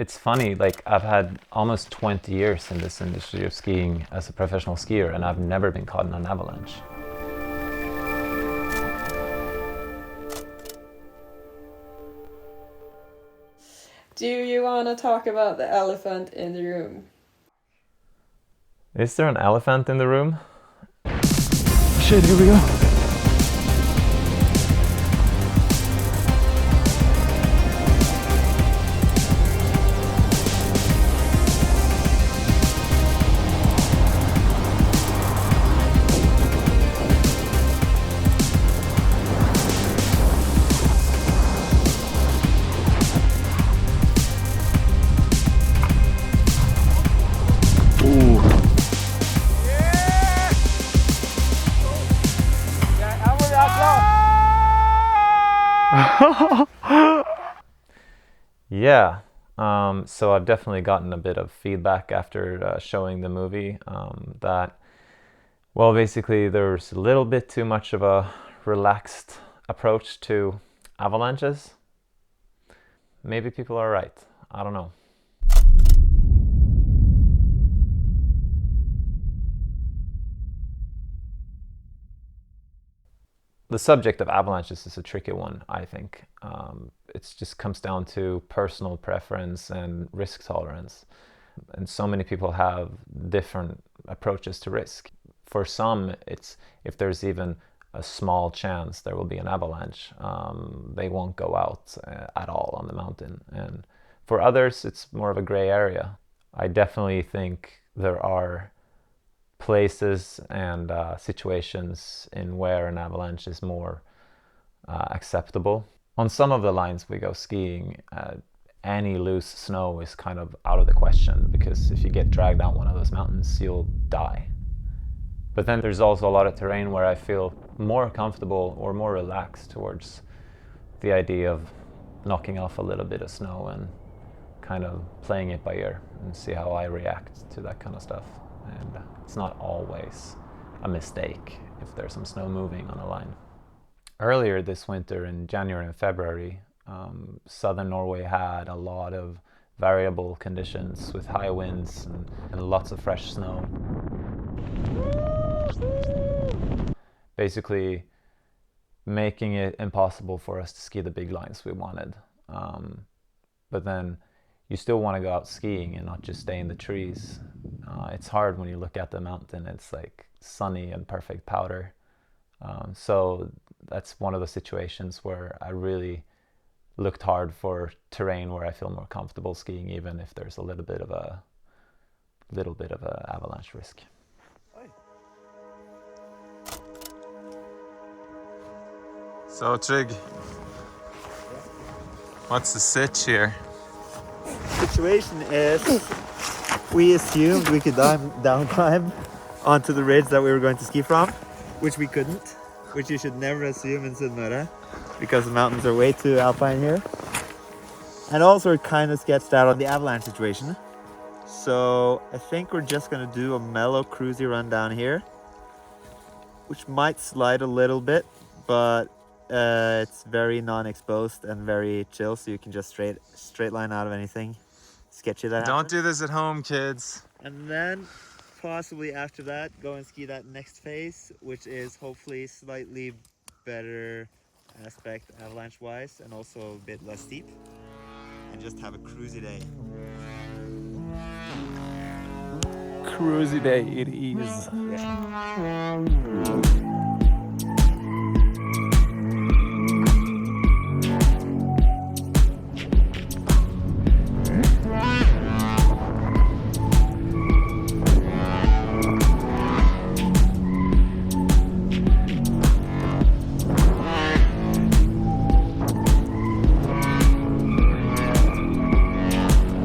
It's funny, like I've had almost 20 years in this industry of skiing as a professional skier, and I've never been caught in an avalanche. Do you want to talk about the elephant in the room? Is there an elephant in the room? Shit, here we go. Yeah, so I've definitely gotten a bit of feedback after showing the movie that, well, basically there's a little bit too much of a relaxed approach to avalanches. Maybe people are right. I don't know. The subject of avalanches is a tricky one, I think. It just comes down to personal preference and risk tolerance. And so many people have different approaches to risk. For some, it's if there's even a small chance there will be an avalanche, they won't go out at all on the mountain. And for others, it's more of a gray area. I definitely think there are places and situations in where an avalanche is more acceptable. On some of the lines we go skiing, any loose snow is kind of out of the question, because if you get dragged down one of those mountains, you'll die. But then there's also a lot of terrain where I feel more comfortable or more relaxed towards the idea of knocking off a little bit of snow and kind of playing it by ear and see how I react to that kind of stuff. And it's not always a mistake if there's some snow moving on a line. Earlier this winter, in January and February, southern Norway had a lot of variable conditions with high winds and lots of fresh snow. Basically making it impossible for us to ski the big lines we wanted. But then you still want to go out skiing and not just stay in the trees. It's hard when you look at the mountain, it's like sunny and perfect powder. So that's one of the situations where I really looked hard for terrain where I feel more comfortable skiing, even if there's a little bit of a avalanche risk. So Trig, what's the sitch here? Situation is, we assumed we could down climb onto the ridge that we were going to ski from, which we couldn't, which you should never assume in Sunnmøre, because the mountains are way too alpine here. And also we're kind of sketched out on the avalanche situation. So I think we're just going to do a mellow cruisy run down here, which might slide a little bit, but it's very non-exposed and very chill, so you can just straight line out of anything sketchy that happens. Don't do this at home, kids. And then possibly after that go and ski that next phase, which is hopefully slightly better aspect avalanche wise and also a bit less steep, and just have a cruisy day. Cruisy day it is. Yeah.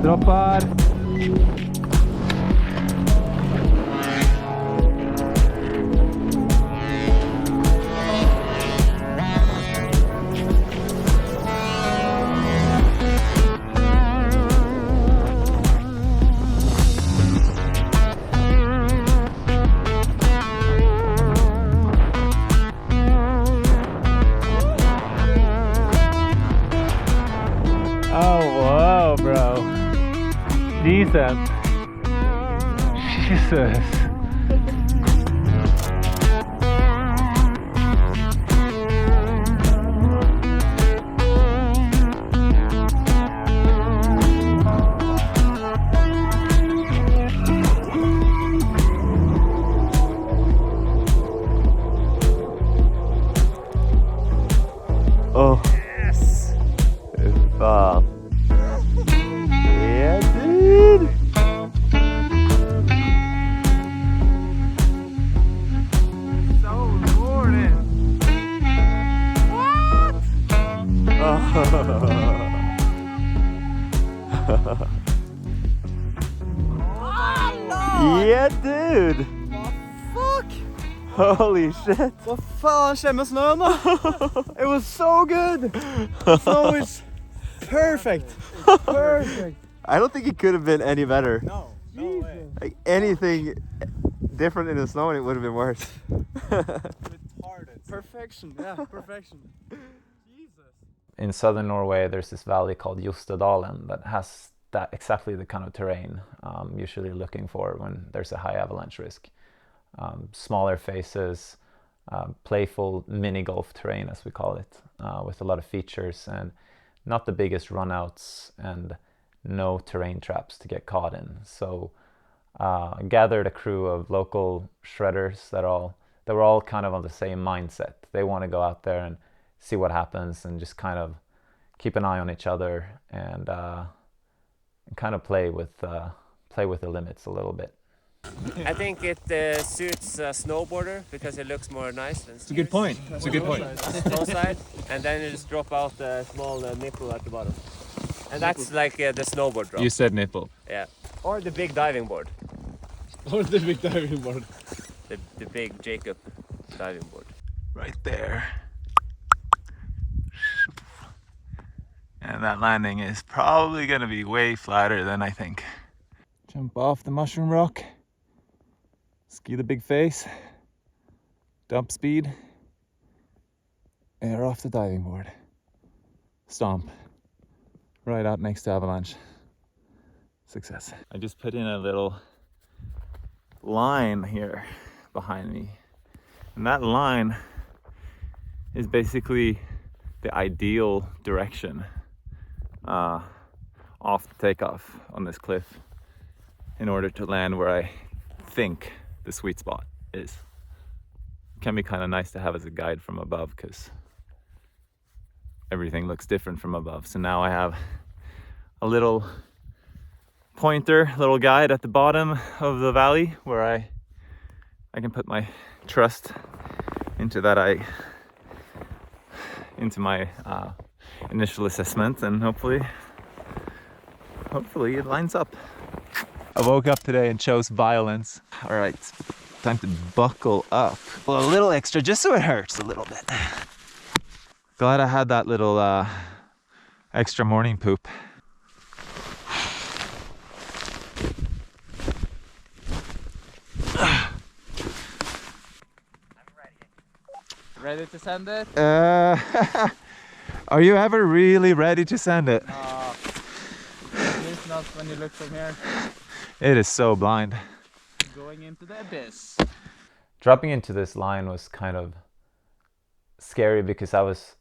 Droppar! descent. Jesus. Oh. Yes! It's fun. Yeah, dude! So rewarding! What? Yeah, dude! Fuck! Holy shit! Vad fan skjer med snøen da? It was so good! Snow is perfect! Perfect! I don't think it could have been any better. No, no way. Like anything different in the snow and it would have been worse. Retarded. Perfection, yeah, perfection. Jesus. In southern Norway, there's this valley called Jostedalen that has that exactly the kind of terrain usually looking for when there's a high avalanche risk. Smaller faces, playful mini golf terrain, as we call it, with a lot of features and not the biggest runouts and no terrain traps to get caught in. So I gathered a crew of local shredders that were all kind of on the same mindset. They want to go out there and see what happens and just kind of keep an eye on each other and kind of play with the limits a little bit. I think it suits a snowboarder because it looks more nice than It's a good point. It's a good point. toe side, and then you just drop out the small nipple at the bottom, and that's like the snowboard drop. You said nipple. Yeah, or the big diving board, Or the big diving board. the big Jacob diving board. Right there. And that landing is probably going to be way flatter than I think. Jump off the mushroom rock. Ski the big face. Dump speed. Air off the diving board. Stomp. Right out next to Avalanche. Success. I just put in a little line here behind me. And that line is basically the ideal direction off the takeoff on this cliff in order to land where I think the sweet spot is. It can be kind of nice to have as a guide from above because everything looks different from above. So now I have a little pointer, little guide at the bottom of the valley where I can put my trust into my initial assessment, and hopefully it lines up. I woke up today and chose violence. All right, time to buckle up. Well, a little extra just so it hurts a little bit. Glad I had that little extra morning poop. Ready to send it? Are you ever really ready to send it? It's not when you look from here. It is so blind. Going into the abyss. Dropping into this line was kind of scary because I was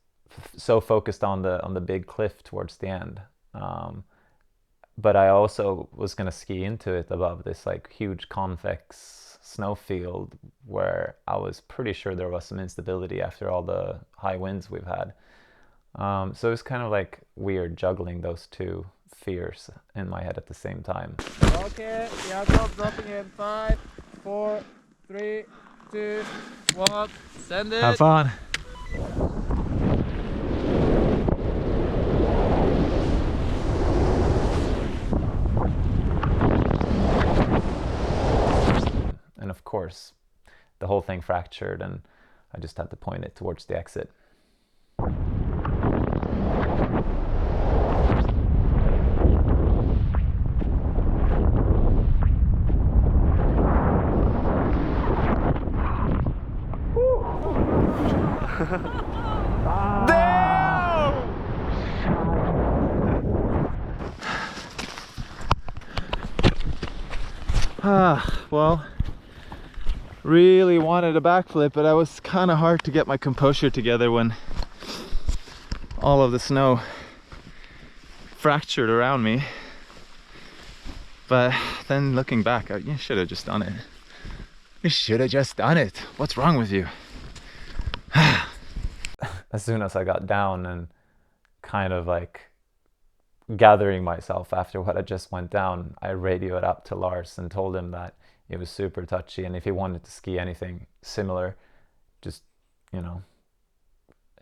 so focused on the big cliff towards the end. But I also was going to ski into it above this like huge convex snowfield where I was pretty sure there was some instability after all the high winds we've had. So it was kind of like weird juggling those two fears in my head at the same time. Okay, Jakob dropping in 5, 4, 3, 2, 1. Send it. Have fun. And of course, the whole thing fractured and I just had to point it towards the exit. well, really wanted a backflip, but I was kind of hard to get my composure together when all of the snow fractured around me. But then looking back, you should have just done it. You should have just done it. What's wrong with you? As soon as I got down and kind of like gathering myself after what had just went down, I radioed up to Lars and told him that it was super touchy, and if he wanted to ski anything similar, just, you know,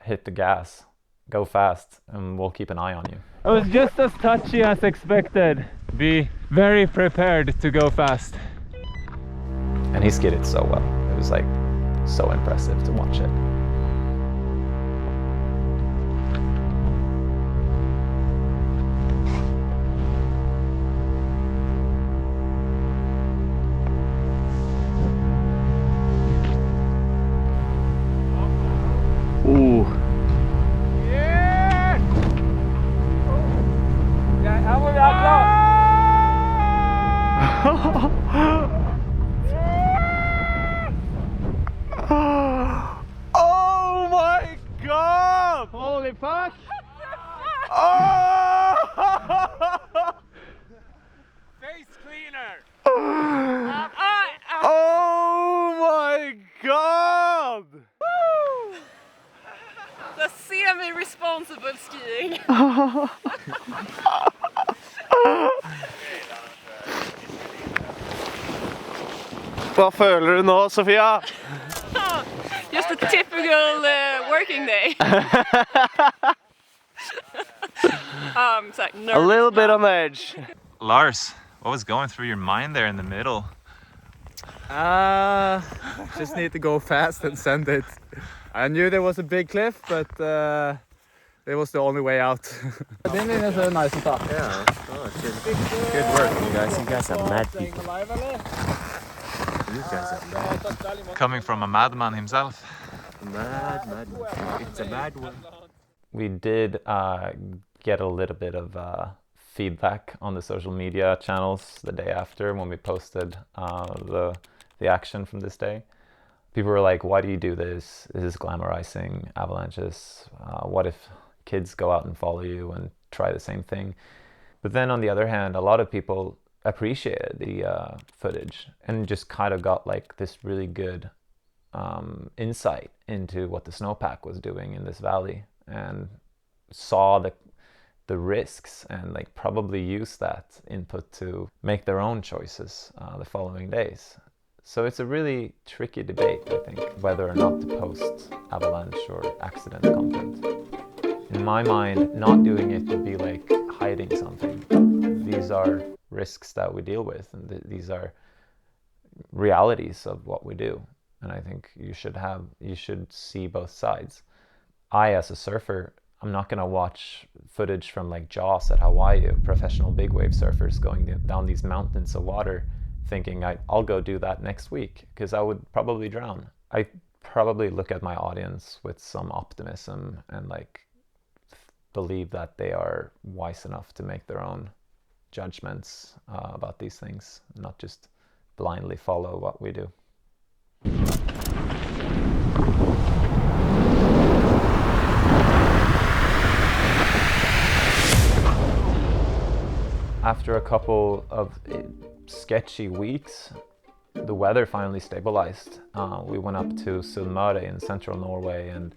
hit the gas, go fast, and we'll keep an eye on you. It was just as touchy as expected. Be very prepared to go fast. And he skidded so well. It was like so impressive to watch it. Ooh. Oh my god! Holy fuck! Oh! Face cleaner! Oh my god! The semi-responsible skiing. Hva føler du nå, Sofia? Just a typical working day. It's like A little bit on edge. Lars, what was going through your mind there in the middle? Just need to go fast and send it. I knew there was a big cliff, but it was the only way out. Din linje ser nice ut da. Yeah, oh, good work, you guys. You guys are mad people. You guys are mad. Coming from a madman himself. Mad. It's a mad one. We did get a little bit of feedback on the social media channels the day after when we posted the action from this day. People were like, why do you do this? This is glamorizing avalanches. What if kids go out and follow you and try the same thing? But then on the other hand, a lot of people appreciated the footage and just kind of got like this really good insight into what the snowpack was doing in this valley, and saw the risks and like probably used that input to make their own choices the following days. So it's a really tricky debate, I think, whether or not to post avalanche or accident content. In my mind, not doing it would be like hiding something. These are risks that we deal with, and these are realities of what we do. And I think you should see both sides. I, as a surfer, I'm not gonna watch footage from like Jaws at Hawaii of professional big wave surfers going down these mountains of water thinking I'll go do that next week, because I would probably drown. I probably look at my audience with some optimism and like believe that they are wise enough to make their own judgments about these things, not just blindly follow what we do. After a couple of sketchy weeks, the weather finally stabilized. We went up to Sunnmøre in central Norway, and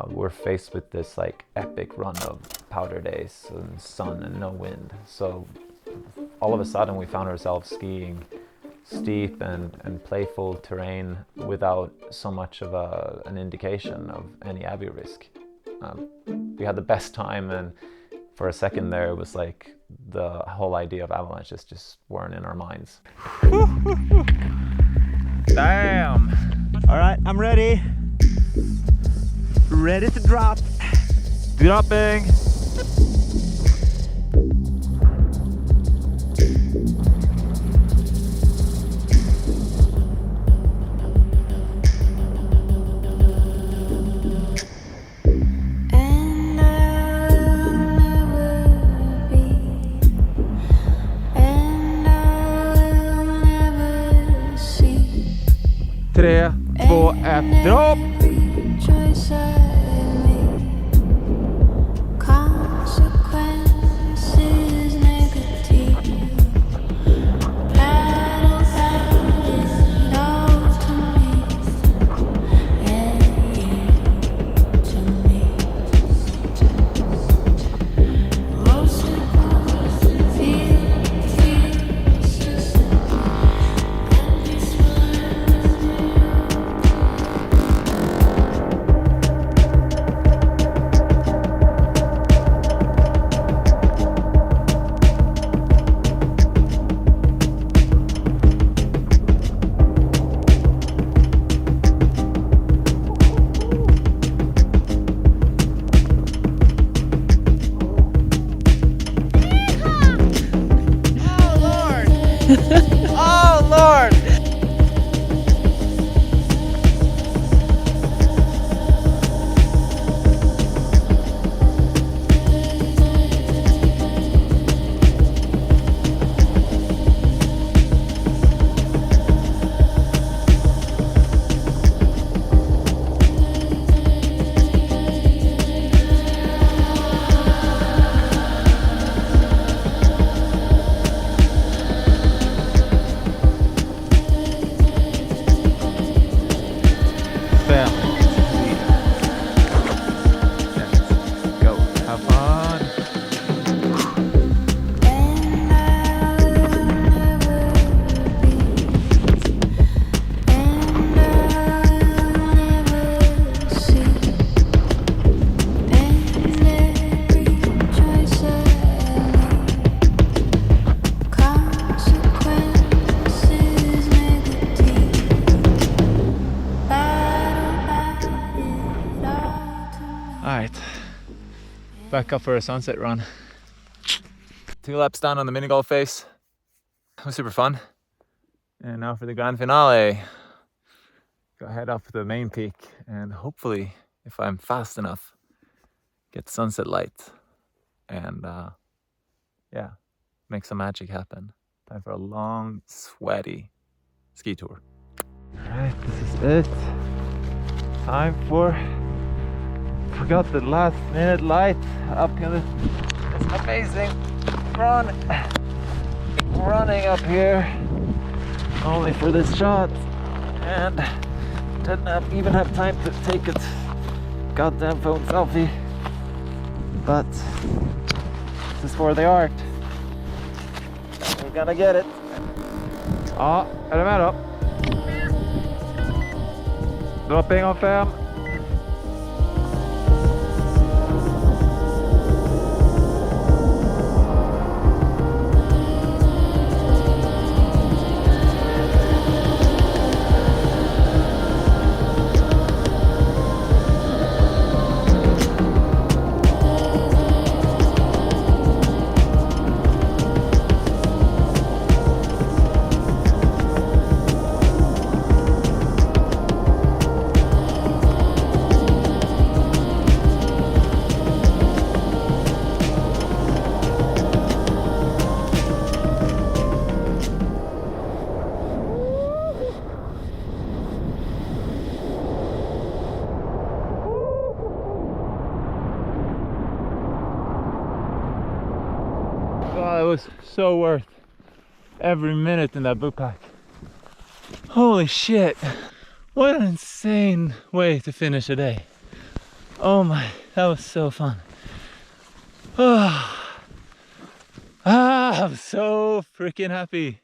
we're faced with this like epic run of powder days and sun and no wind. So all of a sudden we found ourselves skiing steep and playful terrain without so much of an indication of any abbey risk. We had the best time, and for a second there it was like the whole idea of avalanches just weren't in our minds. Damn! All right, I'm ready. Ready to drop. Dropping! 3, 2, 1, drop! Oh Lord! Go, have fun. Alright, back up for a sunset run. 2 laps down on the mini golf face. It was super fun. And now for the grand finale. Go head up the main peak and hopefully, if I'm fast enough, get sunset light and yeah, make some magic happen. Time for a long, sweaty ski tour. Alright, this is it. Time for, forgot the last minute light up in this amazing run. Running up here only for this shot and didn't even have time to take a goddamn phone selfie, but this is for the art. We're gonna get it. Ja, är du med då? Dropping on 5. Oh, it was so worth every minute in that book pack. Holy shit. What an insane way to finish a day. Oh my, that was so fun. Oh. I'm so freaking happy.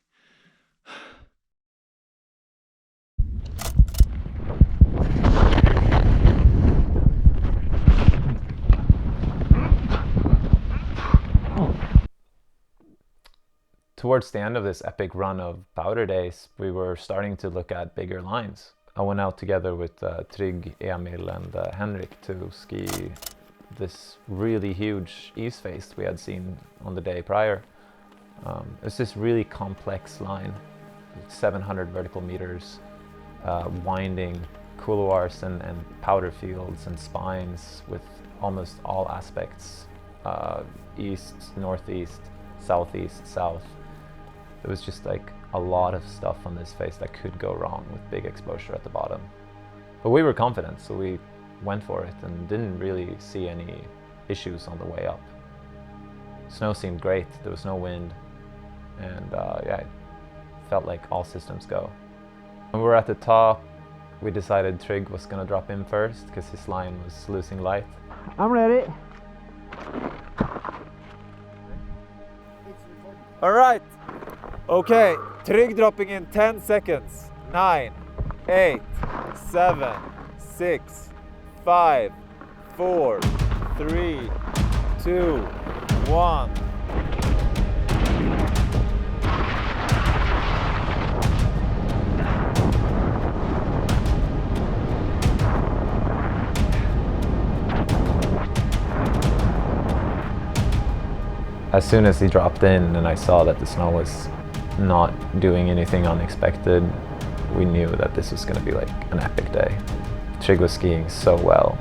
Towards the end of this epic run of powder days, we were starting to look at bigger lines. I went out together with Trig, Emil and Henrik to ski this really huge east face we had seen on the day prior. It's this really complex line, 700 vertical meters, winding couloirs and powder fields and spines with almost all aspects, east, northeast, southeast, south. It was just like a lot of stuff on this face that could go wrong with big exposure at the bottom. But we were confident, so we went for it and didn't really see any issues on the way up. Snow seemed great, there was no wind, and yeah, it felt like all systems go. When we were at the top, we decided Trig was gonna drop in first because his line was losing light. I'm ready. All right. Okay, Trig dropping in 10 seconds. 9, 8, 7, 6, 5, 4, 3, 2, 1. As soon as he dropped in and I saw that the snow was not doing anything unexpected, we knew that this was going to be like an epic day. Trig was skiing so well,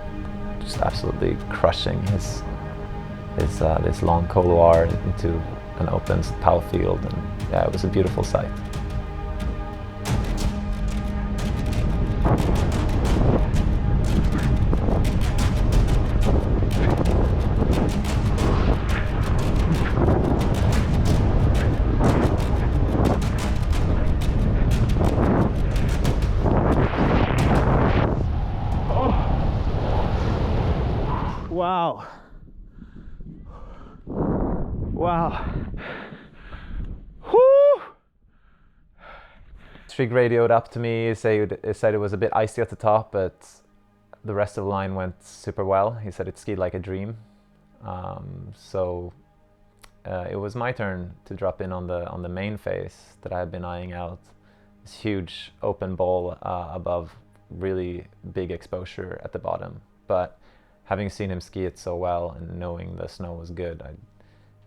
just absolutely crushing his this long couloir into an open pow field, and yeah, it was a beautiful sight. Wow. Wow. Whew. Trig radioed up to me, said it was a bit icy at the top, but the rest of the line went super well. He said it skied like a dream. So it was my turn to drop in on the main face that I had been eyeing out. This huge open bowl above really big exposure at the bottom. But having seen him ski it so well and knowing the snow was good, I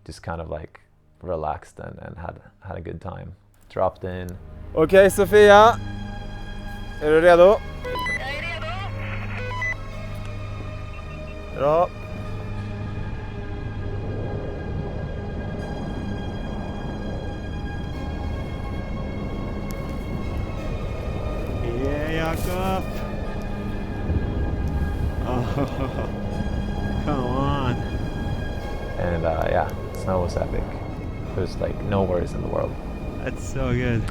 just kind of like relaxed and had a good time. Dropped in. Okej, Sofia. Är du redo? Jag är redo. Bra. Yeah, Jakob. Oh, come on. And yeah, snow was epic. There's like no worries in the world. That's so good.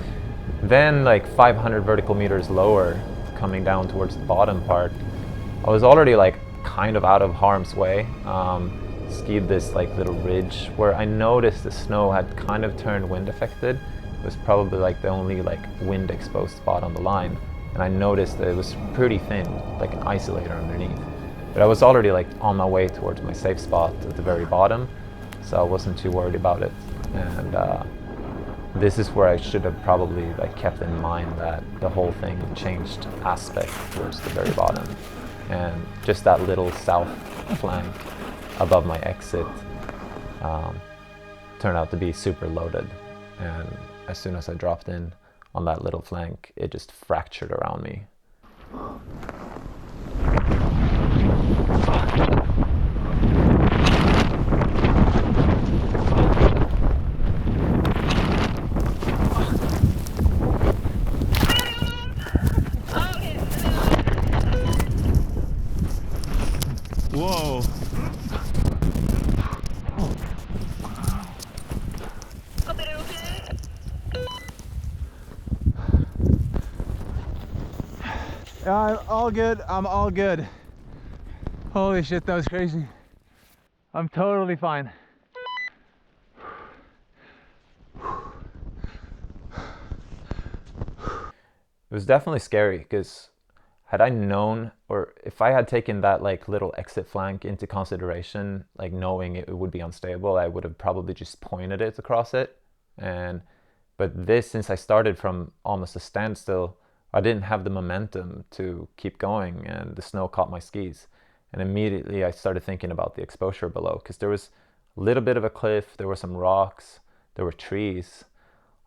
Then like 500 vertical meters lower, coming down towards the bottom part, I was already like kind of out of harm's way. Skied this like little ridge where I noticed the snow had kind of turned wind affected. It was probably like the only like wind exposed spot on the line. And I noticed that it was pretty thin, like an isolator underneath. But I was already like on my way towards my safe spot at the very bottom, so I wasn't too worried about it. And this is where I should have probably like kept in mind that the whole thing changed aspect towards the very bottom. And just that little south flank above my exit turned out to be super loaded. And as soon as I dropped in on that little flank, it just fractured around me. Whoa. I'm all good. I'm all good. Holy shit, that was crazy. I'm totally fine. It was definitely scary because had I known, or if I had taken that like little exit flank into consideration, like knowing it would be unstable, I would have probably just pointed it across it. But this, since I started from almost a standstill, I didn't have the momentum to keep going, and the snow caught my skis. And immediately I started thinking about the exposure below, because there was a little bit of a cliff, there were some rocks, there were trees.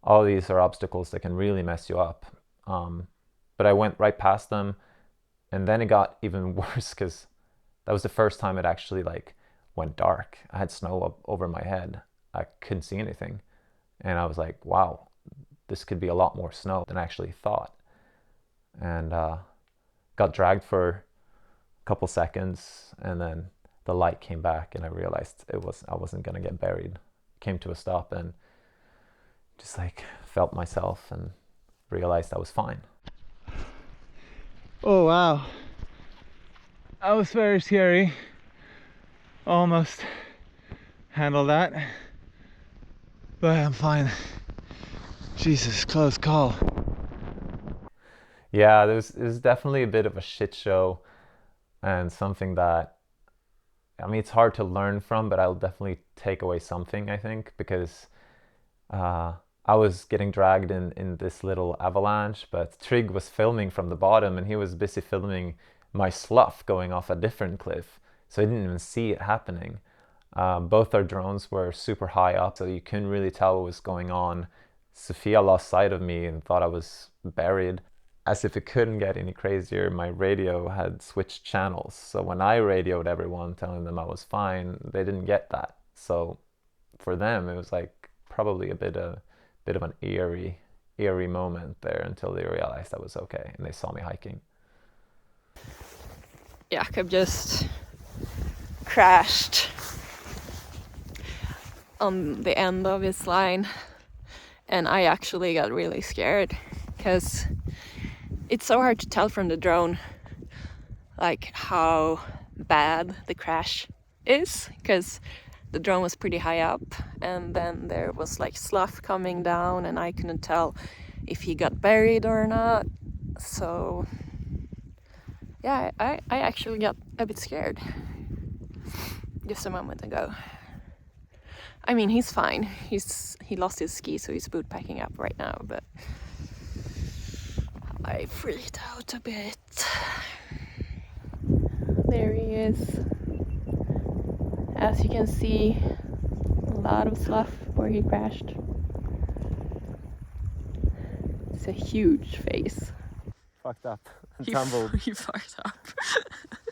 All these are obstacles that can really mess you up. But I went right past them, and then it got even worse because that was the first time it actually like went dark. I had snow up over my head. I couldn't see anything. And I was like, wow, this could be a lot more snow than I actually thought. And got dragged for a couple seconds, and then the light came back, and I realized I wasn't gonna get buried. Came to a stop and just like felt myself and realized I was fine. Oh wow, that was very scary. Almost handled that, but I'm fine. Jesus, close call. Yeah, it was definitely a bit of a shit show, and something that, I mean, it's hard to learn from, but I'll definitely take away something, I think, because I was getting dragged in this little avalanche, but Trig was filming from the bottom, and he was busy filming my slough going off a different cliff, so I didn't even see it happening. Both our drones were super high up, so you couldn't really tell what was going on. Sophia lost sight of me and thought I was buried. As if it couldn't get any crazier, my radio had switched channels. So when I radioed everyone telling them I was fine, they didn't get that. So for them, it was like probably a bit of an eerie moment there until they realized I was okay and they saw me hiking. Jakob just crashed on the end of his line, and I actually got really scared because it's so hard to tell from the drone like how bad the crash is, because the drone was pretty high up and then there was like slough coming down and I couldn't tell if he got buried or not. So yeah, I actually got a bit scared just a moment ago. I mean, he's fine. He lost his ski, so he's boot packing up right now, but I freaked out a bit. There he is. As you can see, a lot of slough where he crashed. It's a huge face. Fucked up and tumbled. He fucked up.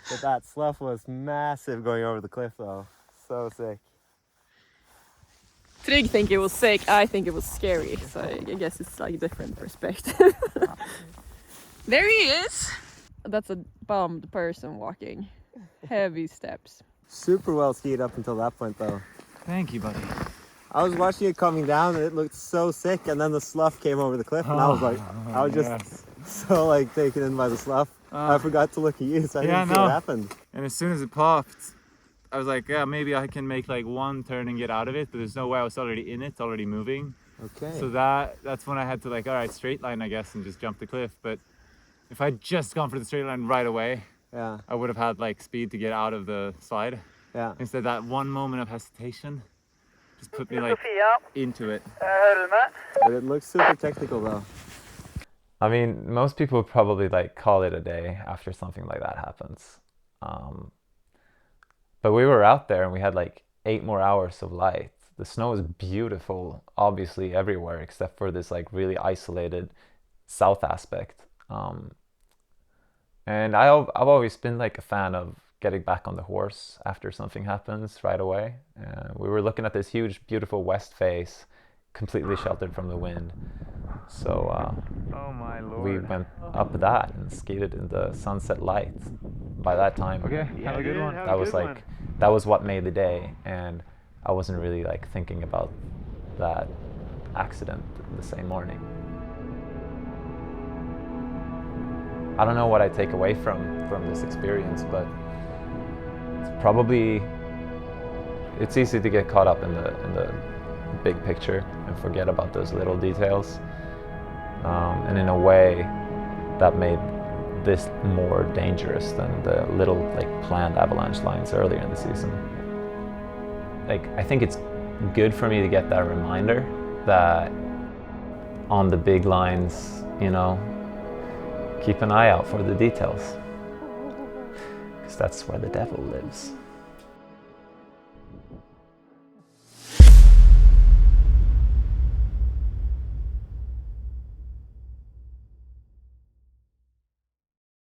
But that slough was massive going over the cliff though. So sick. Trig think it was sick, I think it was scary, so I guess it's like a different perspective. There he is! That's a bummed person walking. Heavy steps. Super well skied up until that point though. Thank you, buddy. I was watching it coming down and it looked so sick, and then the slough came over the cliff and I was just so like taken in by the slough. I forgot to look at you, so I didn't see what happened. And as soon as it popped, I was like, yeah, maybe I can make like one turn and get out of it, but there's no way. I was already in it, it's already moving. Okay. So that's when I had to like, all right, straight line, I guess, and just jump the cliff. But if I'd just gone for the straight line right away, Yeah. I would have had like speed to get out of the slide. Yeah. Instead, that one moment of hesitation just put me like into it. But it looks super technical though. I mean, most people would probably like call it a day after something like that happens. But we were out there and we had like 8 more hours of light. The snow is beautiful, obviously everywhere, except for this like really isolated south aspect. And I've always been like a fan of getting back on the horse after something happens right away. We were looking at this huge, beautiful west face, completely sheltered from the wind. So Oh my lord. we went up that and skated in the sunset light. By that time, Okay, have a good one. that was what made the day, and I wasn't really like thinking about that accident the same morning. I don't know what I take away from this experience, but it's easy to get caught up in the big picture and forget about those little details. And in a way, that made this more dangerous than the little like planned avalanche lines earlier in the season. Like, I think it's good for me to get that reminder that on the big lines, you know, keep an eye out for the details, because that's where the devil lives.